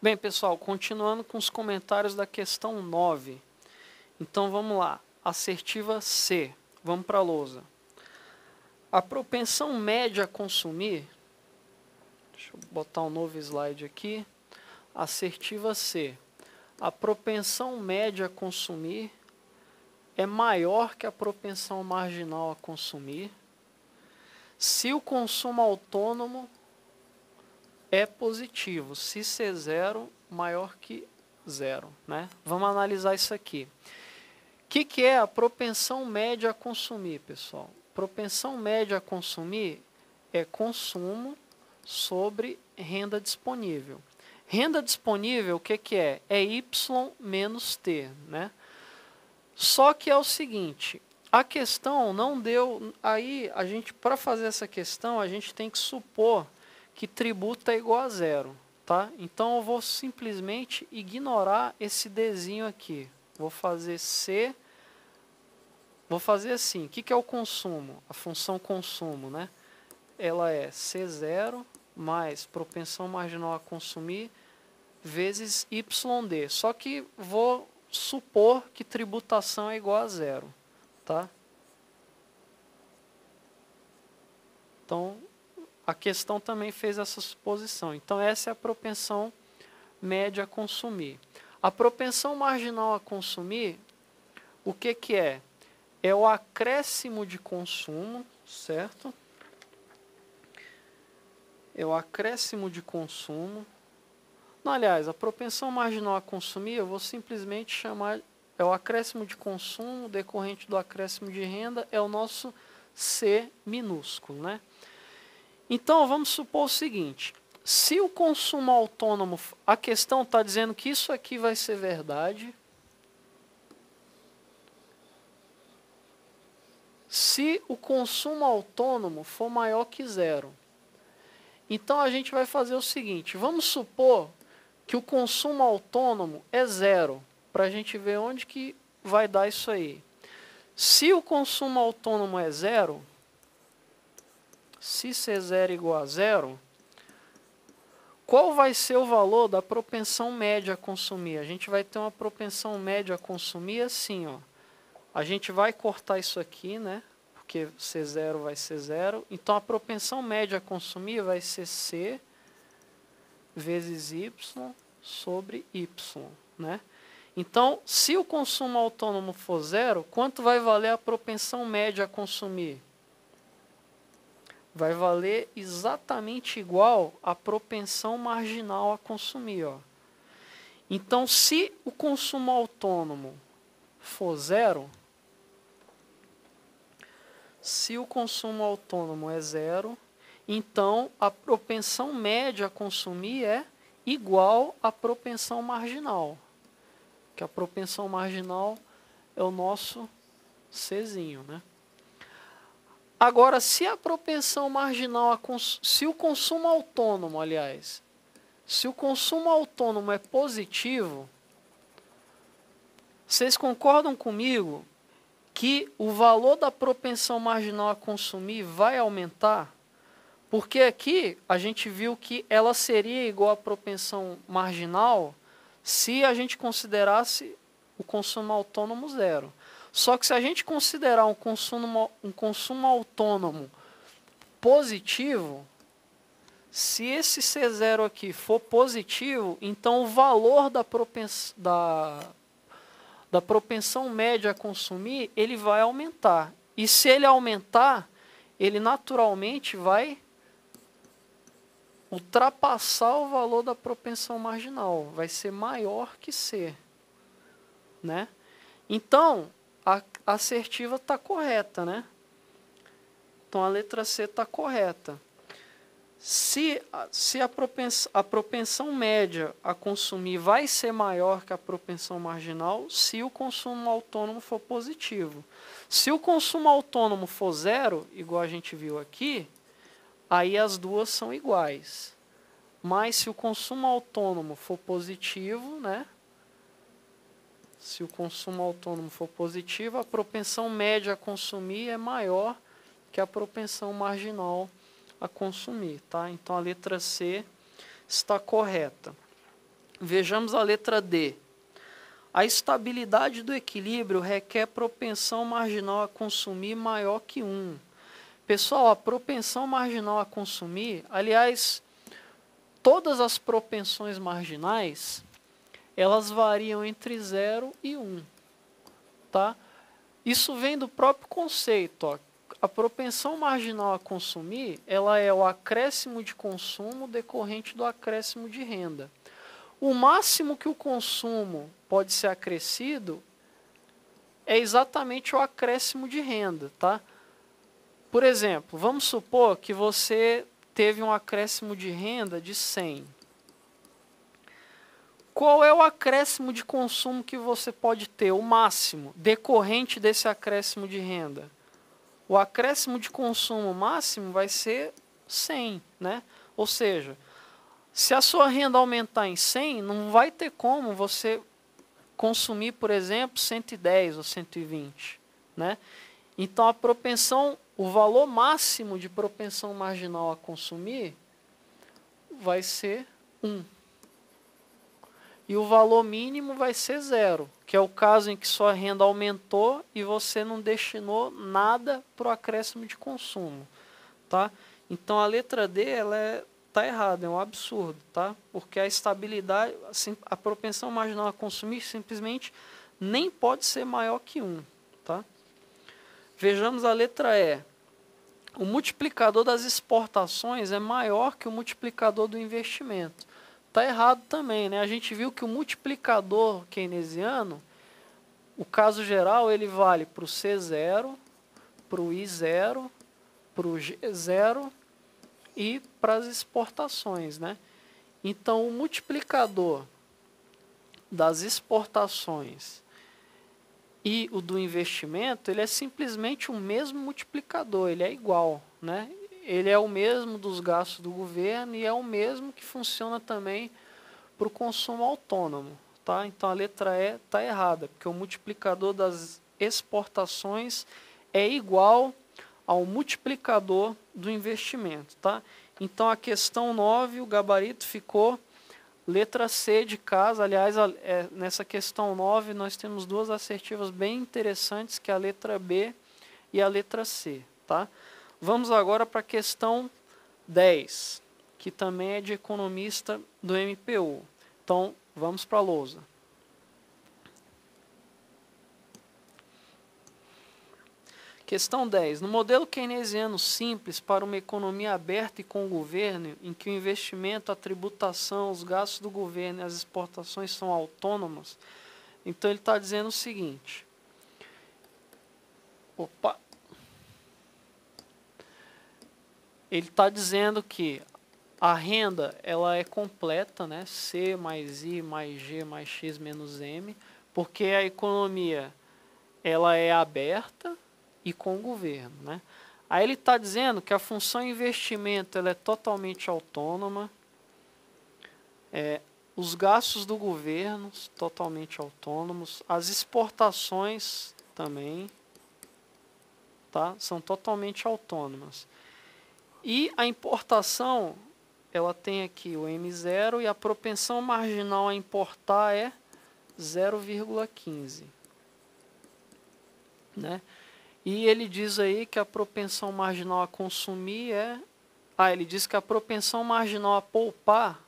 Bem, pessoal, continuando com os comentários da questão 9. Então, vamos lá. Assertiva C. Vamos para a lousa. A propensão média a consumir... Deixa eu botar um novo slide aqui. Assertiva C. A propensão média a consumir é maior que a propensão marginal a consumir se o consumo autônomo é positivo, se C0 maior que 0, né? Vamos analisar isso aqui. O que é a propensão média a consumir, pessoal? Propensão média a consumir é consumo sobre renda disponível. Renda disponível, o que é? É Y menos T, né? Só que é o seguinte, a questão não deu... Aí, para fazer essa questão, a gente tem que supor que tributo é igual a zero, tá? Então, eu vou simplesmente ignorar esse Dzinho aqui. Vou fazer C... Vou fazer assim, o que é o consumo? A função consumo, né? Ela é C0 mais propensão marginal a consumir vezes YD. Só que vou supor que tributação é igual a zero, tá? Então, a questão também fez essa suposição. Então, essa é a propensão média a consumir. A propensão marginal a consumir, o que é? É o acréscimo de consumo, certo? É o acréscimo de consumo. Não, aliás, a propensão marginal a consumir, eu vou simplesmente chamar, é o acréscimo de consumo decorrente do acréscimo de renda, é o nosso C minúsculo, né? Então, vamos supor o seguinte, se o consumo autônomo, a questão está dizendo que isso aqui vai ser verdade, se o consumo autônomo for maior que zero. Então, a gente vai fazer o seguinte, vamos supor que o consumo autônomo é zero, para a gente ver onde que vai dar isso aí. Se o consumo autônomo é zero, se C0 é igual a zero, qual vai ser o valor da propensão média a consumir? A gente vai ter uma propensão média a consumir assim, ó. A gente vai cortar isso aqui, né? Porque C0 vai ser zero. Então, a propensão média a consumir vai ser C vezes Y sobre Y, né? Então, se o consumo autônomo for zero, quanto vai valer a propensão média a consumir? Vai valer exatamente igual à propensão marginal a consumir, ó. Então, se o consumo autônomo for zero, se o consumo autônomo é zero, então a propensão média a consumir é igual à propensão marginal. Que a propensão marginal é o nosso Czinho, né? Agora, se a propensão marginal, se o consumo autônomo, aliás, se o consumo autônomo é positivo, vocês concordam comigo que o valor da propensão marginal a consumir vai aumentar? Porque aqui a gente viu que ela seria igual à propensão marginal se a gente considerasse o consumo autônomo zero. Só que se a gente considerar um consumo autônomo positivo, se esse C0 aqui for positivo, então o valor da propensão média a consumir, ele vai aumentar. E se ele aumentar, ele naturalmente vai ultrapassar o valor da propensão marginal. Vai ser maior que C, né? Então, a assertiva está correta, né? Então, a letra C está correta. Se a propensão média a consumir vai ser maior que a propensão marginal, se o consumo autônomo for positivo. Se o consumo autônomo for zero, igual a gente viu aqui, aí as duas são iguais. Mas se o consumo autônomo for positivo, né? Se o consumo autônomo for positivo, a propensão média a consumir é maior que a propensão marginal a consumir, tá? Então, a letra C está correta. Vejamos a letra D. A estabilidade do equilíbrio requer propensão marginal a consumir maior que 1. Pessoal, a propensão marginal a consumir, aliás, todas as propensões marginais, elas variam entre 0 e 1. Tá? Isso vem do próprio conceito. Ó. A propensão marginal a consumir, ela é o acréscimo de consumo decorrente do acréscimo de renda. O máximo que o consumo pode ser acrescido é exatamente o acréscimo de renda, tá? Por exemplo, vamos supor que você teve um acréscimo de renda de 100. Qual é o acréscimo de consumo que você pode ter, o máximo, decorrente desse acréscimo de renda? O acréscimo de consumo máximo vai ser 100, né? Ou seja, se a sua renda aumentar em 100, não vai ter como você consumir, por exemplo, 110 ou 120, né? Então a propensão, o valor máximo de propensão marginal a consumir vai ser 1. E o valor mínimo vai ser 0, que é o caso em que sua renda aumentou e você não destinou nada para o acréscimo de consumo, tá? Então a letra D, ela tá errada, é um absurdo, tá? Porque a estabilidade, assim, a propensão marginal a consumir simplesmente nem pode ser maior que 1, tá? Vejamos a letra E. O multiplicador das exportações é maior que o multiplicador do investimento. Está errado também, né? A gente viu que o multiplicador keynesiano, o caso geral, ele vale para o C0, para o I0, para o G0 e para as exportações, né? Então, o multiplicador das exportações e o do investimento, ele é simplesmente o mesmo multiplicador, ele é igual, né? Ele é o mesmo dos gastos do governo e é o mesmo que funciona também para o consumo autônomo, tá? Então a letra E está errada, porque o multiplicador das exportações é igual ao multiplicador do investimento, tá? Então a questão 9, o gabarito ficou letra C de casa. Aliás, nessa questão 9 nós temos duas assertivas bem interessantes, que é a letra B e a letra C, tá? Vamos agora para a questão 10, que também é de economista do MPU. Então, vamos para a lousa. Questão 10. No modelo keynesiano simples para uma economia aberta e com o governo, em que o investimento, a tributação, os gastos do governo e as exportações são autônomos, então ele está dizendo o seguinte. Ele está dizendo que a renda, ela é completa, né? C mais I mais G mais X menos M, porque a economia, ela é aberta e com o governo, né? Aí ele está dizendo que a função investimento, ela é totalmente autônoma, os gastos do governo totalmente autônomos, as exportações também, tá? São totalmente autônomas. E a importação, ela tem aqui o M0 e a propensão marginal a importar é 0,15. Né? E ele diz aí que a propensão marginal a consumir é... ele diz que a propensão marginal a poupar,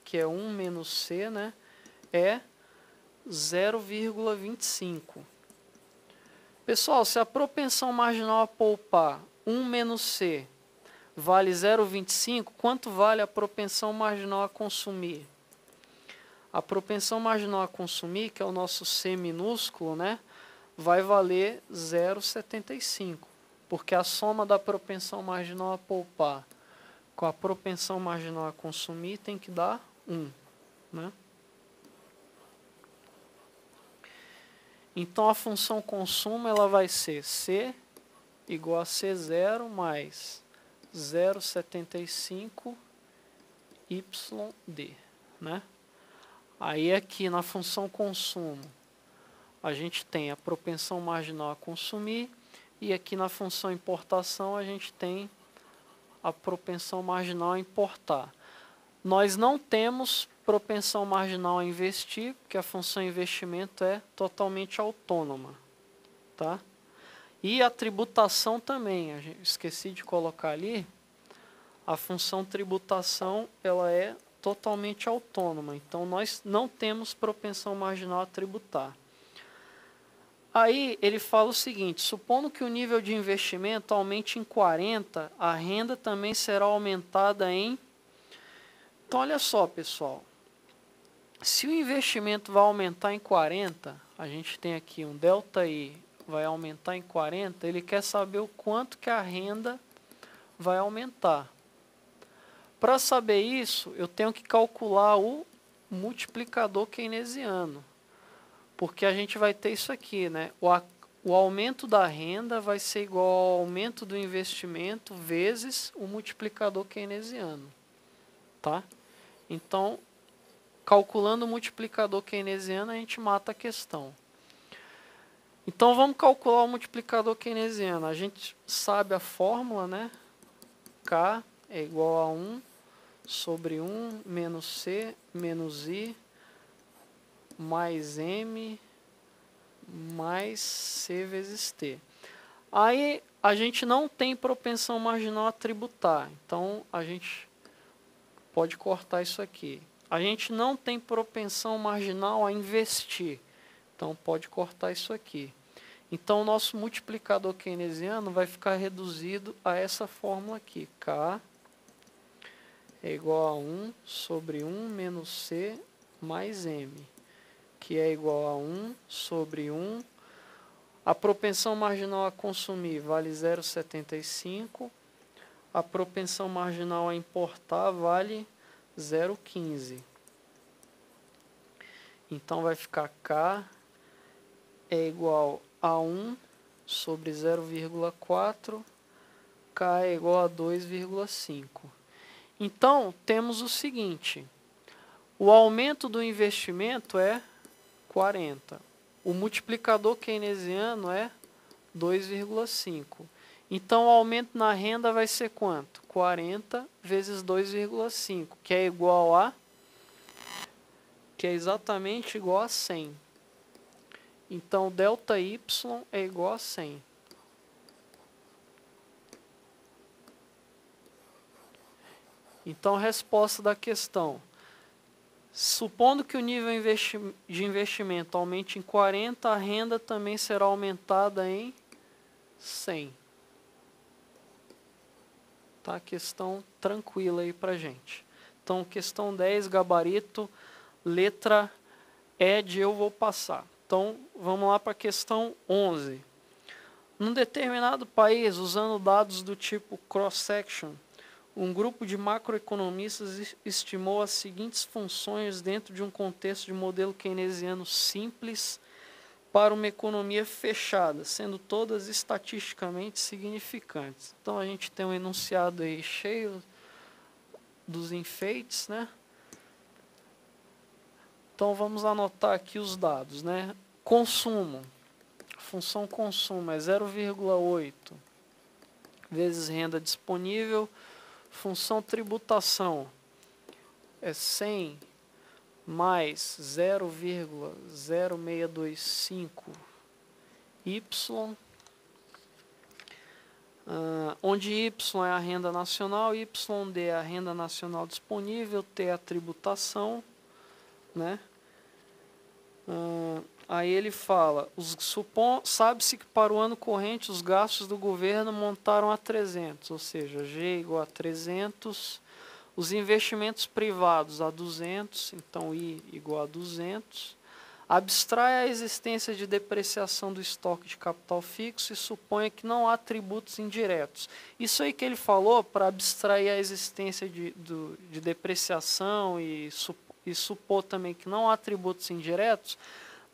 que é 1 menos C, né, é 0,25. Pessoal, se a propensão marginal a poupar 1 menos C vale 0,25, quanto vale a propensão marginal a consumir? A propensão marginal a consumir, que é o nosso C minúsculo, né, vai valer 0,75, porque a soma da propensão marginal a poupar com a propensão marginal a consumir tem que dar 1. Né? Então, a função consumo, ela vai ser C igual a C0 mais 0,75 YD, né? Aí aqui na função consumo, a gente tem a propensão marginal a consumir, e aqui na função importação a gente tem a propensão marginal a importar. Nós não temos propensão marginal a investir, porque a função investimento é totalmente autônoma, tá? E a tributação também, esqueci de colocar ali, a função tributação ela é totalmente autônoma, então nós não temos propensão marginal a tributar. Aí ele fala o seguinte, supondo que o nível de investimento aumente em 40, a renda também será aumentada em... Então olha só, pessoal, se o investimento vai aumentar em 40, a gente tem aqui um ΔI vai aumentar em 40, ele quer saber o quanto que a renda vai aumentar. Para saber isso, eu tenho que calcular o multiplicador keynesiano, porque a gente vai ter isso aqui, né? O aumento da renda vai ser igual ao aumento do investimento vezes o multiplicador keynesiano, tá? Então, calculando o multiplicador keynesiano, a gente mata a questão. Então, vamos calcular o multiplicador keynesiano. A gente sabe a fórmula, né? K é igual a 1 sobre 1 menos C menos I mais M mais C vezes T. Aí, a gente não tem propensão marginal a tributar. Então, a gente pode cortar isso aqui. A gente não tem propensão marginal a investir. Então, pode cortar isso aqui. Então, o nosso multiplicador keynesiano vai ficar reduzido a essa fórmula aqui. K é igual a 1 sobre 1 menos C mais M, que é igual a 1 sobre 1. A propensão marginal a consumir vale 0,75. A propensão marginal a importar vale 0,15. Então, vai ficar K é igual a 1 sobre 0,4. K é igual a 2,5. Então, temos o seguinte. O aumento do investimento é 40. O multiplicador keynesiano é 2,5. Então, o aumento na renda vai ser quanto? 40 vezes 2,5, que é igual a... que é exatamente igual a 100. Então, ΔY é igual a 100. Então, resposta da questão. Supondo que o nível de investimento aumente em 40, a renda também será aumentada em 100. Tá? Questão tranquila aí pra gente. Então, questão 10, gabarito, letra E de eu vou passar. Então, vamos lá para a questão 11. Num determinado país, usando dados do tipo cross-section, um grupo de macroeconomistas estimou as seguintes funções dentro de um contexto de modelo keynesiano simples para uma economia fechada, sendo todas estatisticamente significantes. Então, a gente tem um enunciado aí cheio dos enfeites, né? Então, vamos anotar aqui os dados, né? Consumo. Função consumo é 0,8 vezes renda disponível. Função tributação é 100 mais 0,0625 Y, onde Y é a renda nacional, YD é a renda nacional disponível, T é a tributação, né? Aí ele fala, sabe-se que para o ano corrente os gastos do governo montaram a 300, ou seja, G igual a 300, os investimentos privados a 200, então I igual a 200, abstrai a existência de depreciação do estoque de capital fixo e suponha que não há tributos indiretos. Isso aí que ele falou, para abstrair a existência de depreciação e supor também que não há tributos indiretos,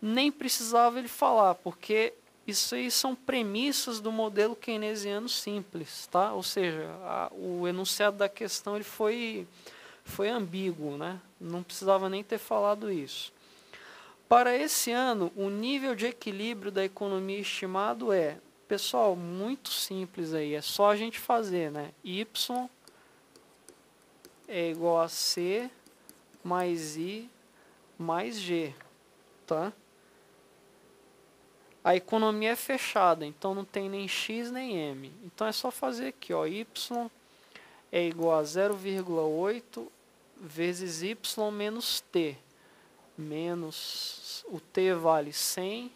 nem precisava ele falar, porque isso aí são premissas do modelo keynesiano simples, tá? Ou seja, o enunciado da questão ele foi ambíguo, né? Não precisava nem ter falado isso. Para esse ano, o nível de equilíbrio da economia estimado é, pessoal, muito simples aí, é só a gente fazer, né? Y é igual a C mais I mais G, tá? A economia é fechada, então não tem nem X nem M. Então é só fazer aqui, ó, Y é igual a 0,8 vezes Y menos T. Menos o T vale 100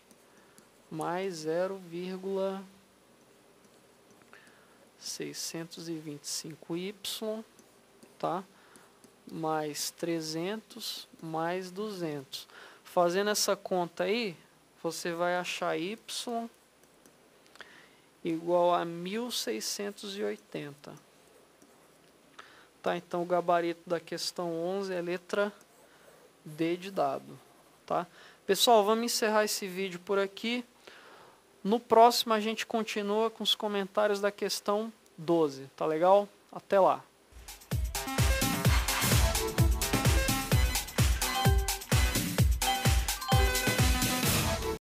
mais 0,625Y, tá? Mais 300 mais 200. Fazendo essa conta aí, você vai achar Y igual a 1680. Tá? Então o gabarito da questão 11 é a letra D de dado. Tá? Pessoal, vamos encerrar esse vídeo por aqui. No próximo a gente continua com os comentários da questão 12. Tá legal? Até lá.